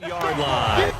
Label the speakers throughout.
Speaker 1: Yard line.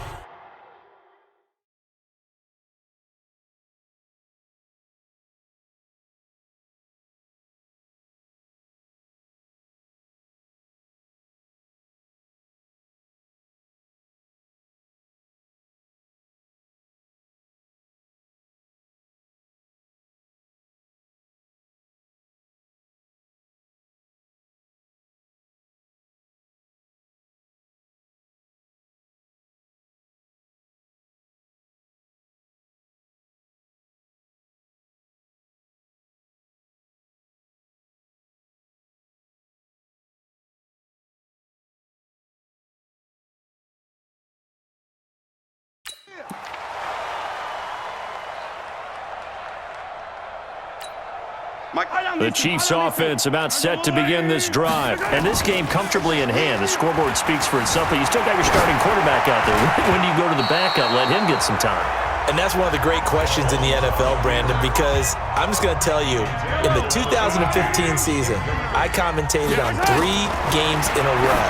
Speaker 1: The Chiefs offense about set to begin this drive. And this game comfortably in hand. The scoreboard speaks for itself, but you still got your starting quarterback out there. When do you go to the backup? Let him get some time.
Speaker 2: And that's one of the great questions in the NFL, Brandon, because I'm just going to tell you, in the 2015 season, I commentated on 3 games in a row.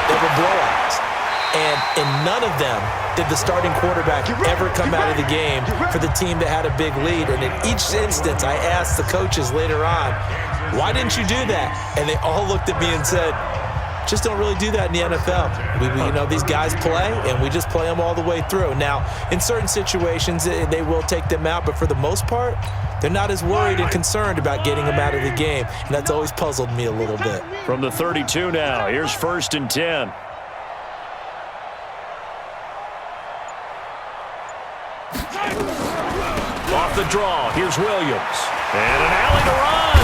Speaker 2: They were blowouts. And in none of them did the starting quarterback ever come out of the game for the team that had a big lead. And in each instance, I asked the coaches later on, why didn't you do that? And they all looked at me and said, just don't really do that in the NFL. These guys play, and we just play them all the way through. Now, in certain situations, they will take them out, but for the most part, they're not as worried and concerned about getting them out of the game. And that's always puzzled me a little bit.
Speaker 1: From the 32 now, here's 1st and 10. Off the draw, here's Williams. And an alley to run.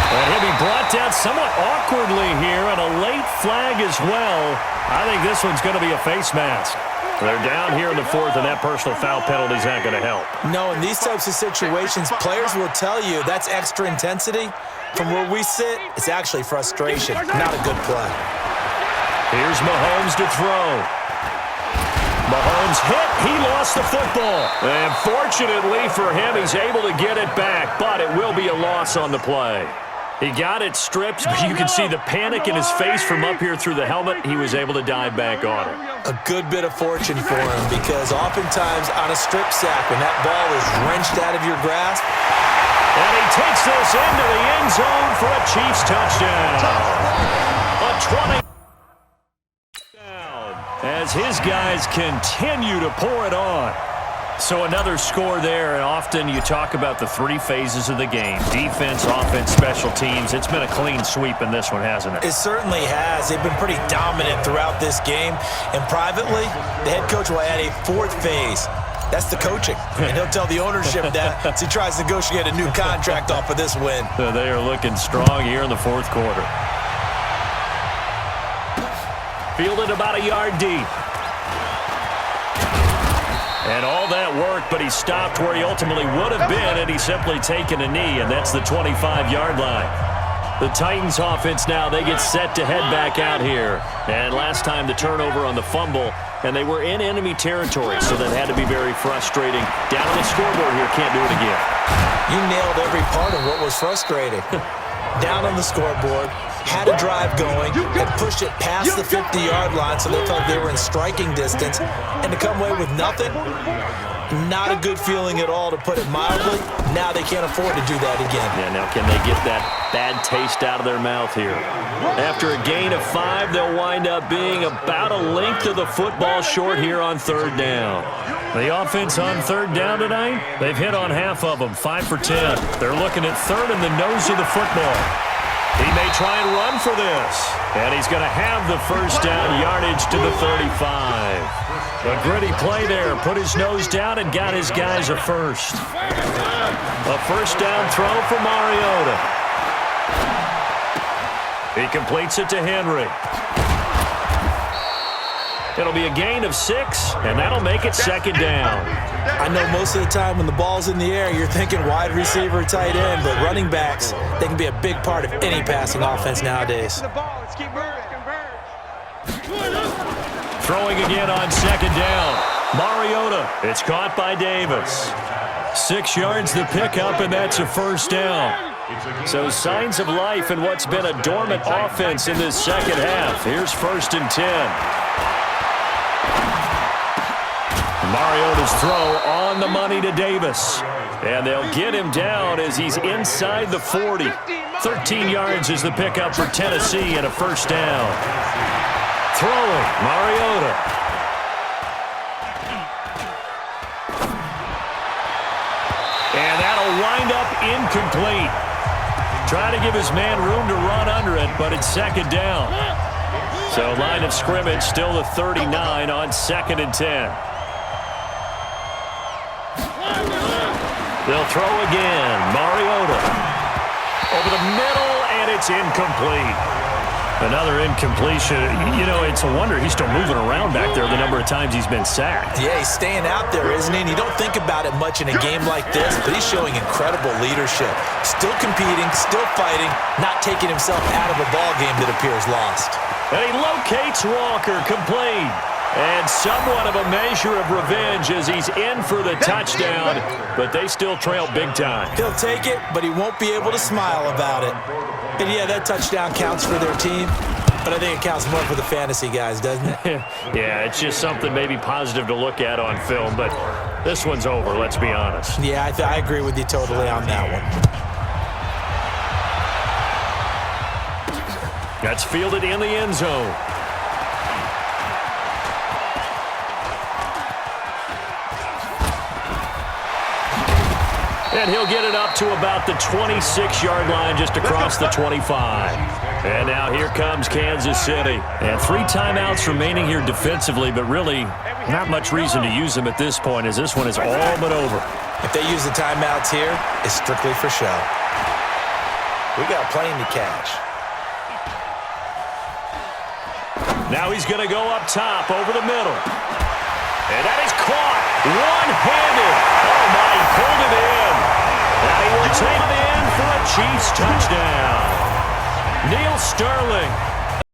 Speaker 1: And he'll be brought down somewhat awkwardly here, and a late flag as well. I think this one's going to be a face mask. They're down here in the 4th, and that personal foul penalty is not going to help.
Speaker 2: No, in these types of situations, players will tell you that's extra intensity. From where we sit, it's actually frustration, not a good play.
Speaker 1: Here's Mahomes to throw. Mahomes hit. He lost the football. And fortunately for him, he's able to get it back, but it will be a loss on the play. He got it stripped, but you can see the panic in his face from up here through the helmet. He was able to dive back on it.
Speaker 2: A good bit of fortune for him, because oftentimes on a strip sack, when that ball is wrenched out of your grasp.
Speaker 1: And he takes this into the end zone for a Chiefs touchdown. A 20. As his guys continue to pour it on. So another score there, and often you talk about the 3 phases of the game. Defense, offense, special teams. It's been a clean sweep in this one, hasn't it?
Speaker 2: It certainly has. They've been pretty dominant throughout this game. And privately, the head coach will add a 4th phase. That's the coaching. And he'll tell the ownership that as he tries to negotiate a new contract off of this win.
Speaker 1: They are looking strong here in the 4th quarter. Fielded about a yard deep. And all that work, but he stopped where he ultimately would have been, and he's simply taken a knee, and that's the 25-yard line. The Titans offense now, they get set to head back out here. And last time the turnover on the fumble, and they were in enemy territory, so that had to be very frustrating. Down on the scoreboard here, can't do it again.
Speaker 2: You nailed every part of what was frustrating. Down on the scoreboard, had a drive going, had pushed it past the 50-yard line, so they felt they were in striking distance, and to come away with nothing, not a good feeling at all, to put it mildly. Now they can't afford to do that again.
Speaker 1: Yeah, now can they get that bad taste out of their mouth here? After a gain of 5, they'll wind up being about a length of the football short here on 3rd down. The offense on 3rd down tonight, they've hit on half of them, 5 for 10. They're looking at 3rd in the nose of the football. He may try and run for this. And he's going to have the 1st down, yardage to the 35. A gritty play there. Put his nose down and got his guys a 1st. A 1st down throw for Mariota. He completes it to Henry. It'll be a gain of 6, and that'll make it 2nd down.
Speaker 2: I know most of the time when the ball's in the air, you're thinking wide receiver, tight end, but running backs, they can be a big part of any passing offense nowadays.
Speaker 1: Throwing again on 2nd down. Mariota, it's caught by Davis. 6 yards the pickup, and that's a 1st down. So signs of life in what's been a dormant offense in this second half. Here's 1st and 10. Mariota's throw on the money to Davis. And they'll get him down as he's inside the 40. 13 yards is the pickup for Tennessee and a first down. Throwing, Mariota. And that'll wind up incomplete. Trying to give his man room to run under it, but it's second down. So line of scrimmage still the 39 on 2nd and 10. They'll throw again. Mariota. Over the middle, and it's incomplete. Another incompletion. You know, it's a wonder he's still moving around back there the number of times he's been sacked.
Speaker 2: Yeah, he's staying out there, isn't he? And you don't think about it much in a game like this, but he's showing incredible leadership. Still competing, still fighting, not taking himself out of a ball game that appears lost.
Speaker 1: And he locates Walker, complete. And somewhat of a measure of revenge as he's in for the touchdown, but they still trail big time.
Speaker 2: He'll take it, but he won't be able to smile about it. And yeah, that touchdown counts for their team, but I think it counts more for the fantasy guys, doesn't it?
Speaker 1: Yeah, it's just something maybe positive to look at on film, but this one's over, let's be honest.
Speaker 2: Yeah, I agree with you totally on that one.
Speaker 1: That's fielded in the end zone. And he'll get it up to about the 26-yard line just across the 25. And now here comes Kansas City. And 3 timeouts remaining here defensively, but really not much reason to use them at this point as this one is all but over.
Speaker 2: If they use the timeouts here, it's strictly for show. We got a plane to catch.
Speaker 1: Now he's going to go up top over the middle. And that is caught one-handed. Oh, my, he pulled it in. Now he will take it in for a Chiefs touchdown. Neil Sterling